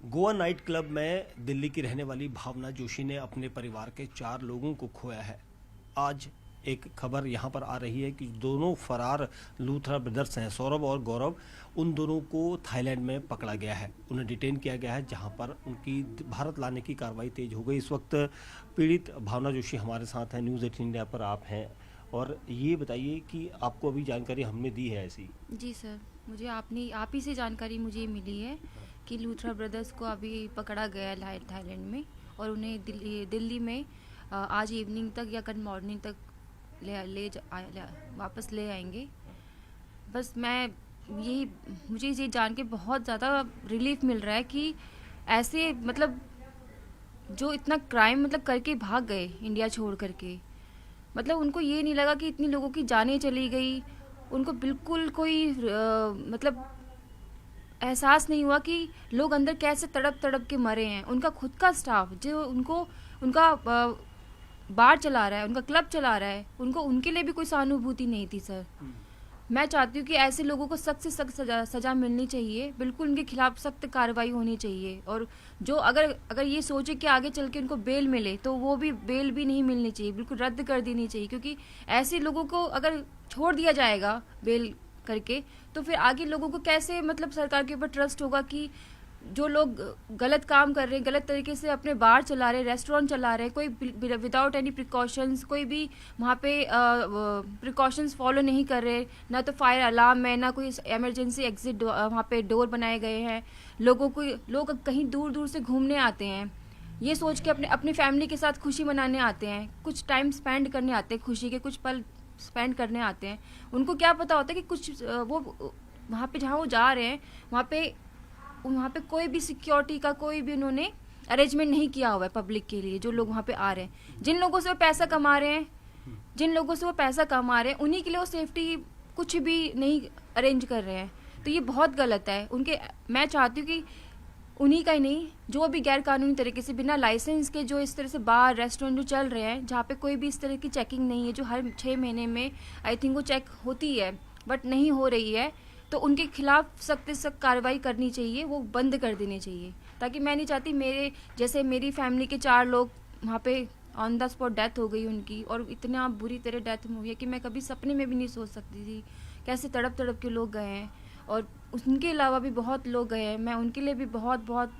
Goa night club में दिल्ली की रहने वाली भावना जोशी ने अपने परिवार के 4 लोगों को खोया है। आज एक खबर यहां पर आ रही है कि दोनों फरार लूथरा ब्रदर्स हैं, सौरभ और गौरव। उन दोनों को थाईलैंड में पकड़ा गया है, उन्हें डिटेन किया गया है, जहां पर उनकी भारत लाने की कार्रवाई तेज हो गई। इस वक्त पीड़ित भावना जोशी हमारे साथ हैं, न्यूज़ 18 इंडिया पर आप हैं। और ये बताइए कि आपको अभी जानकारी हमने दी है ऐसी? जी सर, मुझे आप ही से जानकारी मुझे मिली है कि लूथरा ब्रदर्स को अभी पकड़ा गया है थाईलैंड में, और उन्हें दिल्ली में आज इवनिंग तक या कल मॉर्निंग तक वापस ले आएंगे। बस मुझे ये जान के बहुत ज़्यादा रिलीफ मिल रहा है कि ऐसे जो इतना क्राइम करके भाग गए इंडिया छोड़ करके, उनको ये नहीं लगा कि इतनी लोगों की जानें चली गई। उनको बिल्कुल कोई एहसास नहीं हुआ कि लोग अंदर कैसे तड़प तड़प के मरे हैं। उनका खुद का स्टाफ जो उनका बार चला रहा है, उनका क्लब चला रहा है, उनके लिए भी कोई सहानुभूति नहीं थी सर। मैं चाहती हूँ कि ऐसे लोगों को सख्त से सख्त सजा मिलनी चाहिए, बिल्कुल उनके खिलाफ सख्त कार्रवाई होनी चाहिए। और जो अगर ये सोचे कि आगे चल के उनको बेल मिले तो वो भी बेल भी नहीं मिलनी चाहिए, बिल्कुल रद्द कर देनी चाहिए। क्योंकि ऐसे लोगों को अगर छोड़ दिया जाएगा बेल करके तो फिर आगे लोगों को कैसे सरकार के ऊपर ट्रस्ट होगा कि जो लोग गलत काम कर रहे हैं, गलत तरीके से अपने बार चला रहे हैं, रेस्टोरेंट चला रहे हैं, कोई विदाउट एनी प्रिकॉशंस, कोई भी वहाँ पे प्रिकॉशंस फॉलो नहीं कर रहे, ना तो फायर अलार्म है, ना कोई इमरजेंसी एग्जिट वहाँ पे डोर बनाए गए हैं। लोग कहीं दूर दूर से घूमने आते हैं, ये सोच के अपनी फैमिली के साथ खुशी मनाने आते हैं, कुछ टाइम स्पेंड करने आते हैं, खुशी के कुछ पल स्पेंड करने आते हैं। उनको क्या पता होता है कि कुछ वो वहाँ पे जहाँ वो जा रहे हैं वहाँ पे कोई भी सिक्योरिटी का कोई भी उन्होंने अरेंजमेंट नहीं किया हुआ है पब्लिक के लिए। जो लोग वहाँ पे आ रहे हैं, जिन लोगों से वो पैसा कमा रहे हैं, उन्हीं के लिए वो सेफ्टी कुछ भी नहीं अरेंज कर रहे हैं। तो ये बहुत गलत है। मैं चाहती हूँ कि उन्हीं का ही नहीं, जो भी गैर कानूनी तरीके से बिना लाइसेंस के जो इस तरह से बार रेस्टोरेंट जो चल रहे हैं, जहाँ पे कोई भी इस तरह की चेकिंग नहीं है, जो हर 6 महीने में आई थिंक वो चेक होती है बट नहीं हो रही है, तो उनके खिलाफ सख्त से सख्त कार्रवाई करनी चाहिए, वो बंद कर देनी चाहिए। ताकि मैं नहीं चाहती मेरी फैमिली के 4 लोग वहाँ पे ऑन द स्पॉट डेथ हो गई उनकी, और इतना बुरी तरह डेथ हुई है कि मैं कभी सपने में भी नहीं सोच सकती थी कैसे तड़प तड़प के लोग गए हैं। और उनके अलावा भी बहुत लोग गए हैं, मैं उनके लिए भी बहुत बहुत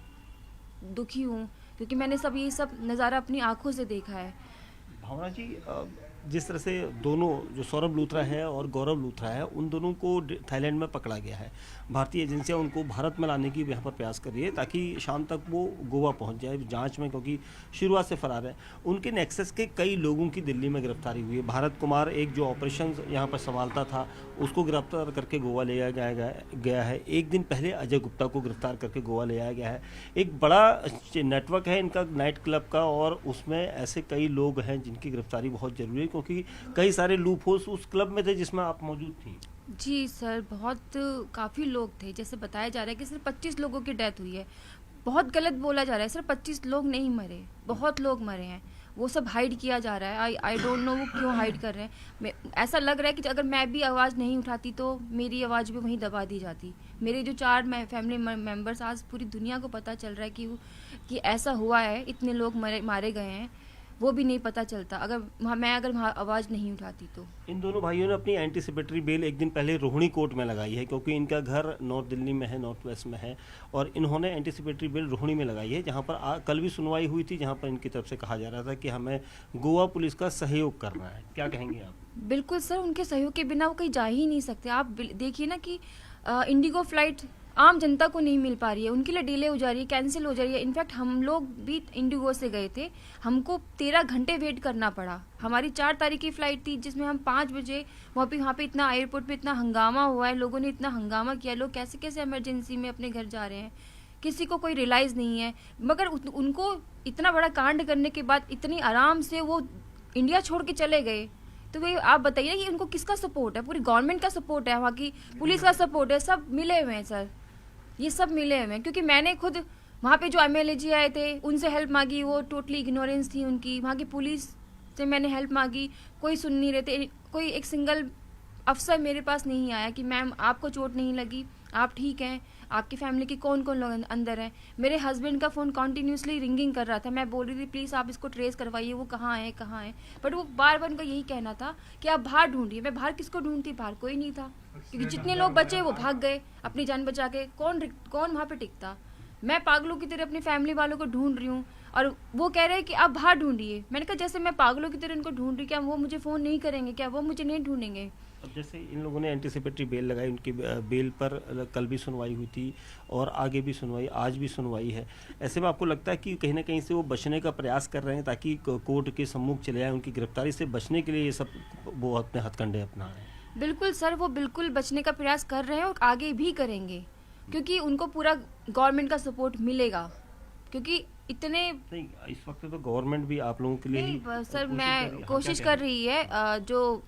दुखी हूँ, क्योंकि मैंने ये सब नज़ारा अपनी आंखों से देखा है। भावना जी, जिस तरह से दोनों जो सौरभ लूथरा है और गौरव लूथरा है, उन दोनों को थाईलैंड में पकड़ा गया है। भारतीय एजेंसियां उनको भारत में लाने की यहाँ पर प्रयास कर रही है ताकि शाम तक वो गोवा पहुँच जाए जांच में, क्योंकि शुरुआत से फरार है। उनके नेक्सस के कई लोगों की दिल्ली में गिरफ्तारी हुई है। भारत कुमार एक जो ऑपरेशन यहाँ पर संभालता था, उसको गिरफ्तार करके गोवा ले गया है। एक दिन पहले अजय गुप्ता को गिरफ्तार करके गोवा ले आया गया है। एक बड़ा नेटवर्क है इनका नाइट क्लब का, और उसमें ऐसे कई लोग हैं जिनकी गिरफ्तारी बहुत ज़रूरी है, क्योंकि कई सारे लूप होल्स उस क्लब में थे जिसमें आप मौजूद थी। जी सर, काफ़ी लोग थे। जैसे बताया जा रहा है कि सिर्फ 25 लोगों की डेथ हुई है। बहुत गलत बोला जा रहा है, सिर्फ 25 लोग नहीं मरे, बहुत लोग मरे हैं। वो सब हाइड किया जा रहा है। आई डोंट नो वो क्यों हाइड कर रहे हैं। ऐसा लग रहा है कि अगर मैं भी आवाज़ नहीं उठाती तो मेरी आवाज़ भी वहीं दबा दी जाती। मेरे जो 4 फैमिली मेम्बर्स, आज पूरी दुनिया को पता चल रहा है कि ऐसा हुआ है, इतने लोग मारे गए हैं, वो भी नहीं पता चलता अगर वहाँ आवाज़ नहीं उठाती तो। इन दोनों भाइयों ने अपनी एंटीसिपेटरी बेल एक दिन पहले रोहिणी कोर्ट में लगाई है, क्योंकि इनका घर नॉर्थ दिल्ली में है, नॉर्थ वेस्ट में है, और इन्होंने एंटीसिपेटरी बेल रोहिणी में लगाई है, जहां पर कल भी सुनवाई हुई थी, जहां पर इनकी तरफ से कहा जा रहा था कि हमें गोवा पुलिस का सहयोग करना है। क्या कहेंगे आप? बिल्कुल सर, उनके सहयोग के बिना वो कहीं जा ही नहीं सकते। आप देखिए ना कि इंडिगो फ्लाइट आम जनता को नहीं मिल पा रही है, उनके लिए डिले हो जा रही है, कैंसिल हो जा रही है। इनफैक्ट हम लोग भी इंडिगो से गए थे, हमको 13 घंटे वेट करना पड़ा। हमारी 4 तारीख की फ़्लाइट थी, जिसमें हम 5 बजे वहाँ पे इतना एयरपोर्ट पे इतना हंगामा हुआ है, लोगों ने इतना हंगामा किया, लोग कैसे कैसे इमरजेंसी में अपने घर जा रहे हैं, किसी को कोई रियलाइज़ नहीं है। मगर उनको इतना बड़ा कांड करने के बाद इतनी आराम से वो इंडिया छोड़ के चले गए। तो भाई आप बताइए कि उनको किसका सपोर्ट है? पूरी गवर्नमेंट का सपोर्ट है, वहाँ की पुलिस का सपोर्ट है, सब मिले हुए हैं सर, ये सब मिले हुए हैं। क्योंकि मैंने खुद वहाँ पे जो MLA जी आए थे उनसे हेल्प मांगी, वो टोटली इग्नोरेंस थी उनकी। वहाँ की पुलिस से मैंने हेल्प मांगी, कोई सुन नहीं रहे थे। कोई एक सिंगल अफसर मेरे पास नहीं आया कि मैम आपको चोट नहीं लगी, आप ठीक हैं, आपकी फैमिली के कौन कौन लोग अंदर हैं। मेरे हस्बैंड का फ़ोन कॉन्टीन्यूसली रिंगिंग कर रहा था, मैं बोल रही थी प्लीज़ आप इसको ट्रेस करवाइए, वो कहाँ है कहाँ है, बट वो बार बार उनका यही कहना था कि आप बाहर ढूंढिए। मैं बाहर किसको ढूंढती, बाहर कोई नहीं था, क्योंकि जितने लोग बचे वो भाग गए अपनी जान बचा के। कौन वहाँ पे टिकता। मैं पागलों की तरह अपनी फैमिली वालों को ढूंढ रही हूँ और वो कह रहे हैं कि आप बाहर ढूंढिए। मैंने कहा जैसे मैं पागलों की तरह उनको ढूंढ रही, क्या वो मुझे फ़ोन नहीं करेंगे, क्या वो मुझे नहीं ढूंढेंगे। अब जैसे इन लोगों ने एंटिसिपेटरी बेल लगाई, उनकी बेल पर कल भी सुनवाई हुई थी और आगे भी सुनवाई, आज भी सुनवाई है। ऐसे में आपको लगता है कि कहीं ना कहीं से वो बचने का प्रयास कर रहे हैं ताकि कोर्ट के सम्मुख चले आए, उनकी गिरफ्तारी से बचने के लिए ये सब वो अपने हथकंडे अपना रहे हैं? बिल्कुल सर, वो बिल्कुल बचने का प्रयास कर रहे हैं और आगे भी करेंगे, क्योंकि उनको पूरा गवर्नमेंट का सपोर्ट मिलेगा। क्योंकि इतने नहीं, इस वक्त तो गवर्नमेंट भी आप लोगों के लिए ही सर मैं कोशिश क्या कर कहना रही है। जो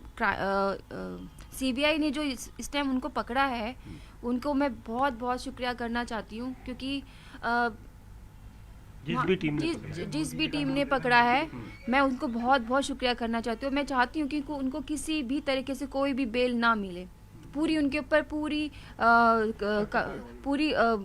सीबीआई ने जो इस टाइम उनको पकड़ा है, उनको मैं बहुत बहुत शुक्रिया करना चाहती हूँ, क्योंकि जिस भी टीम ने पकड़ा है, मैं उनको बहुत बहुत शुक्रिया करना चाहती हूँ। मैं चाहती हूँ कि उनको किसी भी तरीके से कोई भी बेल ना मिले। पूरी उनके ऊपर पूरी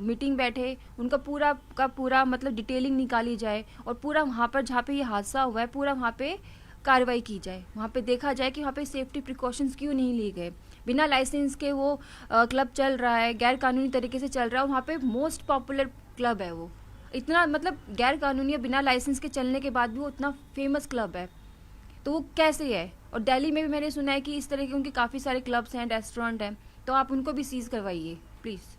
मीटिंग बैठे, उनका पूरा का पूरा मतलब डिटेलिंग निकाली जाए और पूरा वहाँ पर जहाँ पे ये हादसा हुआ है पूरा वहाँ पे कार्रवाई की जाए। वहाँ पे देखा जाए कि वहाँ पे सेफ्टी प्रिकॉशंस क्यों नहीं लिए गए। बिना लाइसेंस के वो क्लब चल रहा है, गैर कानूनी तरीके से चल रहा है। वहाँ पे मोस्ट पॉपुलर क्लब है वो, इतना मतलब गैर कानूनी या बिना लाइसेंस के चलने के बाद भी वो इतना फेमस क्लब है, तो वो कैसे है। और दिल्ली में भी मैंने सुना है कि इस तरह के उनके काफ़ी सारे क्लब्स हैं, रेस्टोरेंट हैं, तो आप उनको भी सीज करवाइए प्लीज़।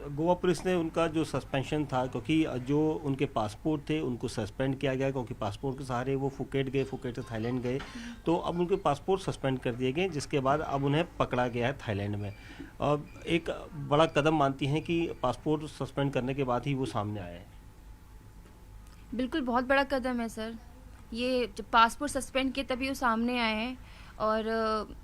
गोवा पुलिस ने उनका जो सस्पेंशन था, क्योंकि जो उनके पासपोर्ट थे उनको सस्पेंड किया गया, क्योंकि पासपोर्ट के सहारे वो फुकेट गए, फुकेट से थाईलैंड गए, तो अब उनके पासपोर्ट सस्पेंड कर दिए गए, जिसके बाद अब उन्हें पकड़ा गया है थाईलैंड में। अब एक बड़ा कदम मानती हैं कि पासपोर्ट सस्पेंड करने के बाद ही वो सामने आए हैं। बिल्कुल बहुत बड़ा कदम है सर, ये जब पासपोर्ट सस्पेंड किए तभी वो सामने आए हैं। और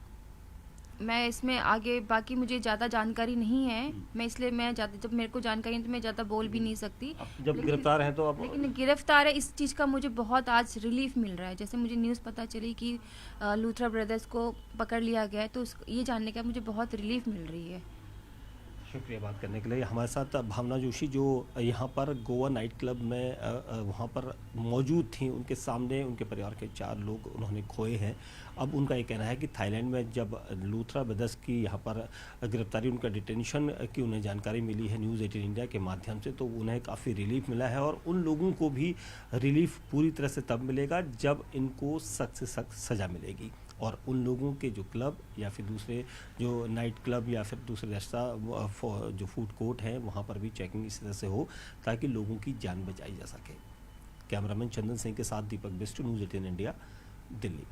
मैं इसमें आगे बाकी मुझे ज़्यादा जानकारी नहीं है, मैं इसलिए मैं ज़्यादा, जब मेरे को जानकारी है तो मैं ज़्यादा बोल भी नहीं सकती। अब जब गिरफ्तार हैं तो अब लेकिन गिरफ्तार है, इस चीज़ का मुझे बहुत आज रिलीफ मिल रहा है। जैसे मुझे न्यूज़ पता चली कि लूथरा ब्रदर्स को पकड़ लिया गया है, तो ये जानने का मुझे बहुत रिलीफ मिल रही है। शुक्रिया बात करने के लिए। हमारे साथ भावना जोशी जो यहाँ पर गोवा नाइट क्लब में वहाँ पर मौजूद थी, उनके सामने उनके परिवार के 4 लोग उन्होंने खोए हैं। अब उनका ये कहना है कि थाईलैंड में जब लूथरा ब्रदर्स की यहाँ पर गिरफ्तारी, उनका डिटेंशन की उन्हें जानकारी मिली है न्यूज़ 18 इंडिया के माध्यम से, तो उन्हें काफ़ी रिलीफ मिला है। और उन लोगों को भी रिलीफ पूरी तरह से तब मिलेगा जब इनको सख्त से सख्त सज़ा मिलेगी, और उन लोगों के जो क्लब या फिर दूसरे जो नाइट क्लब या फिर दूसरे रेस्टोरेंट जो फूड कोर्ट हैं वहाँ पर भी चेकिंग इस तरह से हो ताकि लोगों की जान बचाई जा सके। कैमरामैन चंदन सिंह के साथ दीपक बिस्टू, न्यूज़ 18 इंडिया, दिल्ली।